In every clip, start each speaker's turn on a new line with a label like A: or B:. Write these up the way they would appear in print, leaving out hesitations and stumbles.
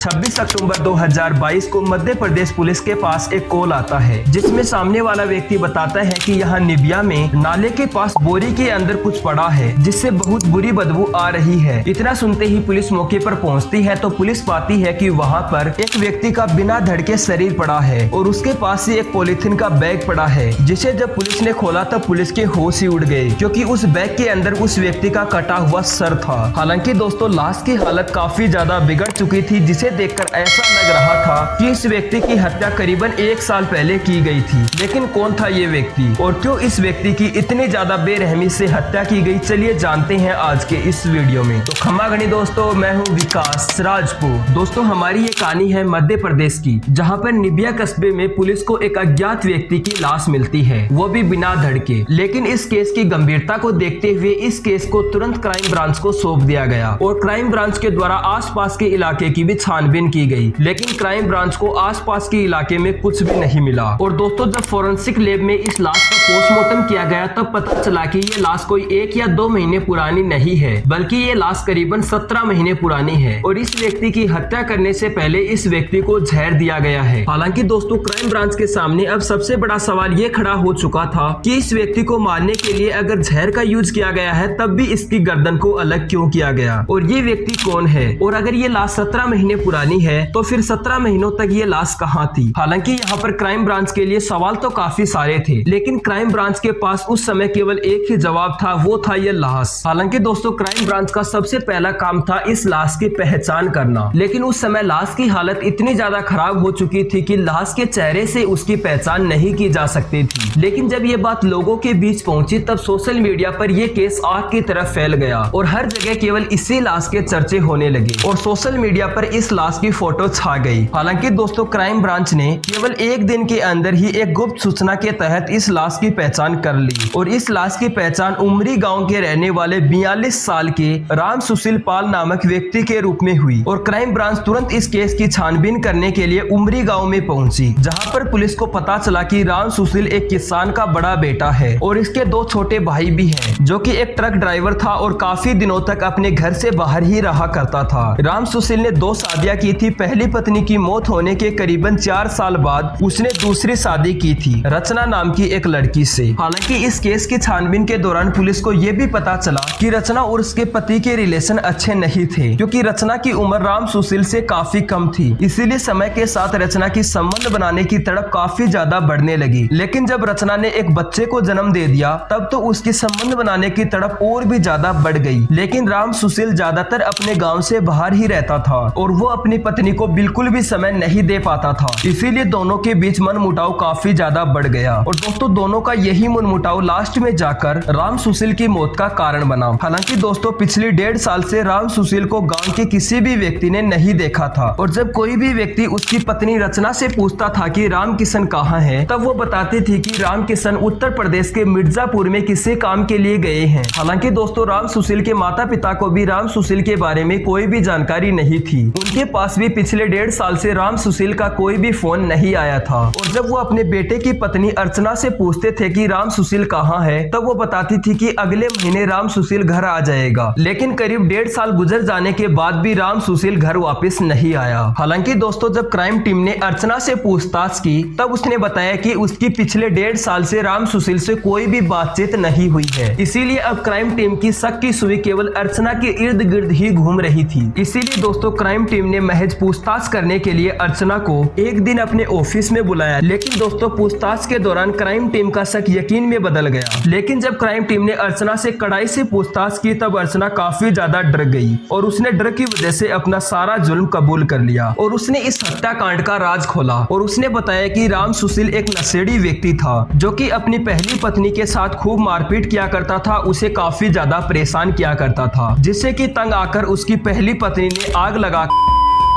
A: 26 अक्टूबर 2022 को मध्य प्रदेश पुलिस के पास एक कॉल आता है जिसमें सामने वाला व्यक्ति बताता है कि यहाँ निबिया में नाले के पास बोरी के अंदर कुछ पड़ा है जिससे बहुत बुरी बदबू आ रही है। इतना सुनते ही पुलिस मौके पर पहुँचती है तो पुलिस पाती है कि वहाँ पर एक व्यक्ति का बिना धड़ के शरीर पड़ा है और उसके पास ही एक पॉलीथीन का बैग पड़ा है, जिसे जब पुलिस ने खोला तब पुलिस के होश ही उड़ गए क्योंकि उस बैग के अंदर उस व्यक्ति का कटा हुआ सर था। हालांकि दोस्तों लाश की हालत काफी ज्यादा बिगड़ चुकी थी, जिसे देखकर ऐसा लग रहा था कि इस व्यक्ति की हत्या करीबन 1 साल पहले की गई थी। लेकिन कौन था ये व्यक्ति और क्यों इस व्यक्ति की इतनी ज्यादा बेरहमी से हत्या की गई, चलिए जानते हैं आज के इस वीडियो में। तो खमा गणी दोस्तों, मैं हूँ विकास राजपूत। दोस्तों हमारी ये कहानी है मध्य प्रदेश की, जहाँ पर निबिया कस्बे में पुलिस को एक अज्ञात व्यक्ति की लाश मिलती है, वो भी बिना धड़ के। लेकिन इस केस की गंभीरता को देखते हुए इस केस को तुरंत क्राइम ब्रांच को सौंप दिया गया और क्राइम ब्रांच के द्वारा आसपास के इलाके की भी छानबीन की गई। लेकिन क्राइम ब्रांच को आसपास के इलाके में कुछ भी नहीं मिला। और दोस्तों जब फोरेंसिक लैब में इस लाश का पोस्टमार्टम किया गया तब पता चला कि ये लाश कोई 1 या 2 महीने पुरानी नहीं है, बल्कि ये लाश करीबन 17 महीने पुरानी है और इस व्यक्ति की हत्या करने से पहले इस व्यक्ति को जहर दिया गया है। हालांकि दोस्तों क्राइम ब्रांच के सामने अब सबसे बड़ा सवाल ये खड़ा हो चुका था कि इस व्यक्ति को मारने के लिए अगर जहर का यूज किया गया है तब भी इसकी गर्दन को अलग क्यों किया गया और ये व्यक्ति कौन है, और अगर ये लाश 17 महीने पुरानी है तो फिर 17 महीनों तक ये लाश कहाँ थी। हालांकि यहाँ पर क्राइम ब्रांच के लिए सवाल तो काफी सारे थे, लेकिन क्राइम ब्रांच के पास उस समय केवल एक ही जवाब था, वो था ये लाश। हालांकि दोस्तों क्राइम ब्रांच का सबसे पहला काम था इस लाश की पहचान करना, लेकिन उस समय लाश की हालत इतनी ज्यादा खराब हो चुकी थी कि लाश के चेहरे से उसकी पहचान नहीं की जा सकती थी। लेकिन जब ये बात लोगों के बीच पहुंची तब सोशल मीडिया पर यह केस आग की तरफ फैल गया और हर जगह केवल इसी लाश के चर्चे होने लगे और सोशल मीडिया पर इस लाश की फोटो छा गई। हालांकि दोस्तों क्राइम ब्रांच ने केवल 1 दिन के अंदर ही एक गुप्त सूचना के तहत इस लाश की पहचान कर ली और इस लाश की पहचान उमरी गांव के रहने वाले 42 साल के राम सुशील पाल नामक व्यक्ति के रूप में हुई और क्राइम ब्रांच तुरंत इस केस की छानबीन करने के लिए उमरी गांव में पहुंची, जहां पर पुलिस को पता चला कि राम सुशील एक किसान का बड़ा बेटा है और इसके 2 छोटे भाई भी हैं, जो कि एक ट्रक ड्राइवर था और काफी दिनों तक अपने घर से बाहर ही रहा करता था। राम सुशील ने 2 शादियां की थी। पहली पत्नी की मौत होने के करीबन 4 साल बाद उसने दूसरी शादी की थी रचना नाम की एक लड़की से। हालांकि इस केस की छानबीन के दौरान पुलिस को यह भी पता चला कि रचना और उसके पति के रिलेशन अच्छे नहीं थे, क्योंकि रचना की उम्र राम सुशील से काफी कम थी। इसीलिए समय के साथ रचना की संबंध बनाने की तड़प काफी ज्यादा बढ़ने लगी। लेकिन जब रचना ने एक बच्चे को जन्म दे दिया तब तो उसकी संबंध बनाने की तड़प और भी ज्यादा बढ़ गई। लेकिन राम सुशील ज्यादातर अपने गाँव से बाहर ही रहता था और वो अपनी पत्नी को बिल्कुल भी समय नहीं दे पाता था, इसीलिए दोनों के बीच मनमुटाव काफी ज्यादा बढ़ गया और दोस्तों दोनों का यही मनमुटाव लास्ट में जाकर राम सुशील की मौत का कारण बना। हालांकि दोस्तों पिछले 1.5 साल से राम सुशील को गांव के किसी भी व्यक्ति ने नहीं देखा था और जब कोई भी व्यक्ति उसकी पत्नी रचना से पूछता था कि राम किशन कहाँ है, तब वो बताती थी कि राम किशन उत्तर प्रदेश के मिर्जापुर में किसी काम के लिए गए हैं। हालांकि दोस्तों राम सुशील के माता पिता को भी राम सुशील के बारे में कोई भी जानकारी नहीं थी। उनके पास भी पिछले 1.5 साल से राम सुशील का कोई भी फोन नहीं आया था और जब वो अपने बेटे की पत्नी अर्चना से पूछते थे कि राम सुशील कहाँ है, तब वो बताती थी कि अगले महीने राम सुशील घर आ जाएगा। लेकिन करीब 1.5 साल गुजर जाने के बाद भी राम सुशील घर वापस नहीं आया। हालांकि दोस्तों जब क्राइम टीम ने अर्चना से पूछताछ की तब उसने बताया कि उसकी पिछले 1.5 साल से राम सुशील से कोई भी बातचीत नहीं हुई है। इसीलिए अब क्राइम टीम की शक की सुई केवल अर्चना के इर्द गिर्द ही घूम रही थी। इसीलिए दोस्तों क्राइम टीम ने महज पूछताछ करने के लिए अर्चना को एक दिन अपने ऑफिस में बुलाया। लेकिन दोस्तों पूछताछ के दौरान क्राइम टीम का शक यकीन में बदल गया। लेकिन जब क्राइम टीम ने अर्चना से कड़ाई से पूछताछ की तब अर्चना काफी ज्यादा डर गई और उसने डर की वजह से अपना सारा जुल्म कबूल कर लिया और उसने इस हत्याकांड का राज खोला और उसने बताया कि राम सुशील एक नशेड़ी व्यक्ति था, जो कि अपनी पहली पत्नी के साथ खूब मारपीट किया करता था, उसे काफी ज्यादा परेशान किया करता था, जिससे कि तंग आकर उसकी पहली पत्नी ने आग लगा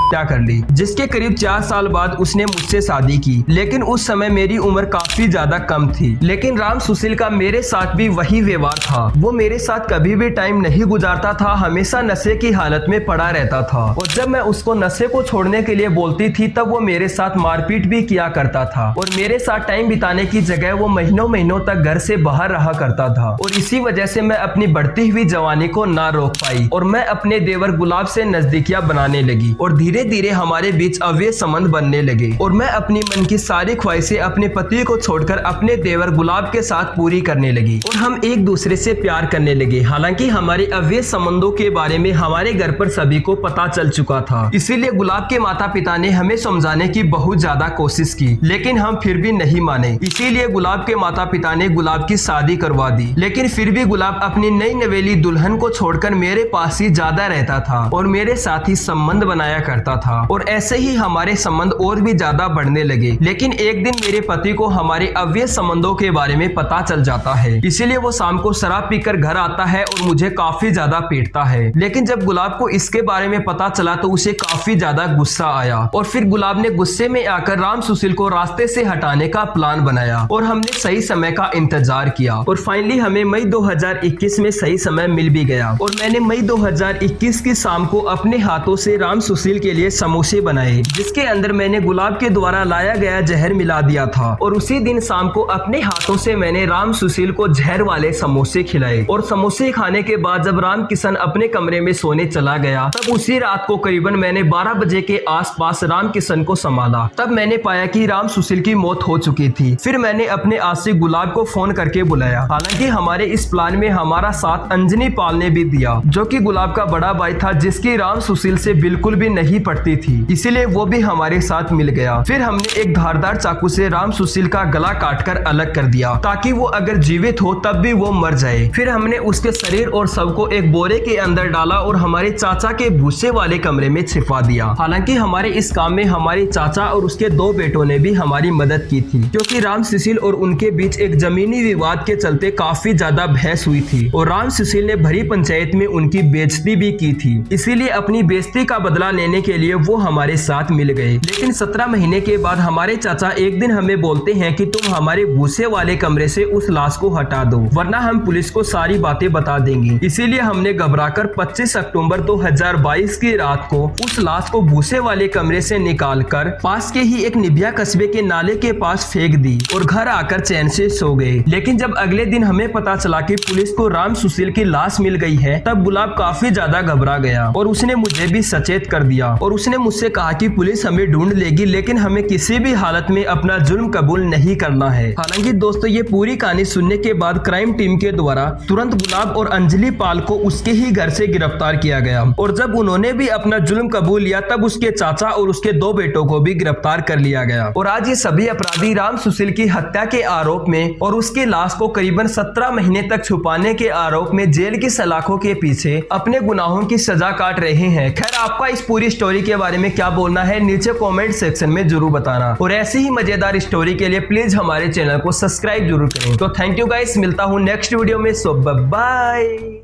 A: हत्या कर ली, जिसके करीब 4 साल बाद उसने मुझसे शादी की। लेकिन उस समय मेरी उम्र काफी ज्यादा कम थी। लेकिन राम सुशील का मेरे साथ भी वही व्यवहार था। वो मेरे साथ कभी भी टाइम नहीं गुजारता था, हमेशा नशे की हालत में पड़ा रहता था और जब मैं उसको नशे को छोड़ने के लिए बोलती थी तब वो मेरे साथ मारपीट भी किया करता था और मेरे साथ टाइम बिताने की जगह वो महीनों महीनों तक घर से बाहर रहा करता था और इसी वजह से मैं अपनी बढ़ती हुई जवानी को ना रोक पाई और मैं अपने देवर गुलाब से नजदीकियां बनाने लगी और धीरे धीरे धीरे हमारे बीच अवैध संबंध बनने लगे और मैं अपनी मन की सारी ख्वाहिशें अपने पति को छोड़कर अपने देवर गुलाब के साथ पूरी करने लगी और हम एक दूसरे से प्यार करने लगे। हालांकि हमारे अवैध संबंधों के बारे में हमारे घर पर सभी को पता चल चुका था, इसीलिए गुलाब के माता पिता ने हमें समझाने की बहुत ज्यादा कोशिश की, लेकिन हम फिर भी नहीं माने। इसीलिए गुलाब के माता पिता ने गुलाब की शादी करवा दी, लेकिन फिर भी गुलाब अपनी नई नवेली दुल्हन को छोड़कर मेरे पास ही ज्यादा रहता था और मेरे साथ ही संबंध बनाया करता था और ऐसे ही हमारे संबंध और भी ज्यादा बढ़ने लगे। लेकिन एक दिन मेरे पति को हमारे अवैध संबंधों के बारे में पता चल जाता है, इसीलिए वो शाम को शराब पीकर घर आता है और मुझे काफी ज्यादा पीटता है। लेकिन जब गुलाब को इसके बारे में पता चला तो उसे काफी ज्यादा गुस्सा आया और फिर गुलाब ने गुस्से में आकर राम सुशील को रास्ते से हटाने का प्लान बनाया और हमने सही समय का इंतजार किया और फाइनली हमें मई 2021 में सही समय मिल भी गया और मैंने मई 2021 की शाम को अपने हाथों से राम सुशील के लिए समोसे बनाए, जिसके अंदर मैंने गुलाब के द्वारा लाया गया जहर मिला दिया था और उसी दिन शाम को अपने हाथों से मैंने राम सुशील को जहर वाले समोसे खिलाए और समोसे खाने के बाद जब राम किशन अपने कमरे में सोने चला गया तब उसी रात को करीबन मैंने 12 बजे के आसपास राम किशन को संभाला। तब मैंने पाया कि राम सुशील की मौत हो चुकी थी। फिर मैंने अपने आशिक गुलाब को फोन करके बुलाया। हालांकि हमारे इस प्लान में हमारा साथ अंजनी पाल ने भी दिया, जो कि गुलाब का बड़ा भाई था, जिसकी राम सुशील से बिल्कुल भी नहीं पड़ती थी, इसीलिए वो भी हमारे साथ मिल गया। फिर हमने एक धारदार चाकू से राम सुशील का गला काटकर अलग कर दिया ताकि वो अगर जीवित हो तब भी वो मर जाए। फिर हमने उसके शरीर और शव को एक बोरे के अंदर डाला और हमारे चाचा के भूसे वाले कमरे में छिपा दिया। हालांकि हमारे इस काम में हमारे चाचा और उसके 2 बेटों ने भी हमारी मदद की थी, क्योंकि राम सुशील और उनके बीच एक जमीनी विवाद के चलते काफी ज्यादा बहस हुई थी और राम सुशील ने भरी पंचायत में उनकी बेइज्जती भी की थी। इसीलिए अपनी बेइज्जती का बदला लेने के लिए वो हमारे साथ मिल गए। लेकिन 17 महीने के बाद हमारे चाचा एक दिन हमें बोलते हैं कि तुम हमारे भूसे वाले कमरे से उस लाश को हटा दो, वरना हम पुलिस को सारी बातें बता देंगे। इसीलिए हमने घबराकर 25 अक्टूबर 2022 की रात को उस लाश को भूसे वाले कमरे से निकालकर पास के ही एक निबिया कस्बे के नाले के पास फेंक दी और घर आकर चैन से सो गए। लेकिन जब अगले दिन हमें पता चला कि पुलिस को राम सुशील की लाश मिल गई है, तब गुलाब काफी ज्यादा घबरा गया और उसने मुझे भी सचेत कर दिया और उसने मुझसे कहा कि पुलिस हमें ढूंढ लेगी, लेकिन हमें किसी भी हालत में अपना जुल्म कबूल नहीं करना है। हालांकि दोस्तों, ये पूरी कहानी सुनने के बाद क्राइम टीम के द्वारा तुरंत गुलाब और अंजलि पाल को उसके ही घर से गिरफ्तार किया गया और जब उन्होंने भी अपना जुल्म कबूल लिया तब उसके चाचा और उसके 2 बेटों को भी गिरफ्तार कर लिया गया और आज ये सभी अपराधी राम सुशील की हत्या के आरोप में और उसकी लाश को करीबन 17 महीने तक छुपाने के आरोप में जेल की सलाखों के पीछे अपने गुनाहों की सजा काट रहे हैं। खैर, आपका इस पूरी स्टोरी के बारे में क्या बोलना है नीचे कमेंट सेक्शन में जरूर बताना और ऐसी ही मजेदार स्टोरी के लिए प्लीज हमारे चैनल को सब्सक्राइब जरूर करें। तो थैंक यू गाइस, मिलता हूँ नेक्स्ट वीडियो में। सो बाय।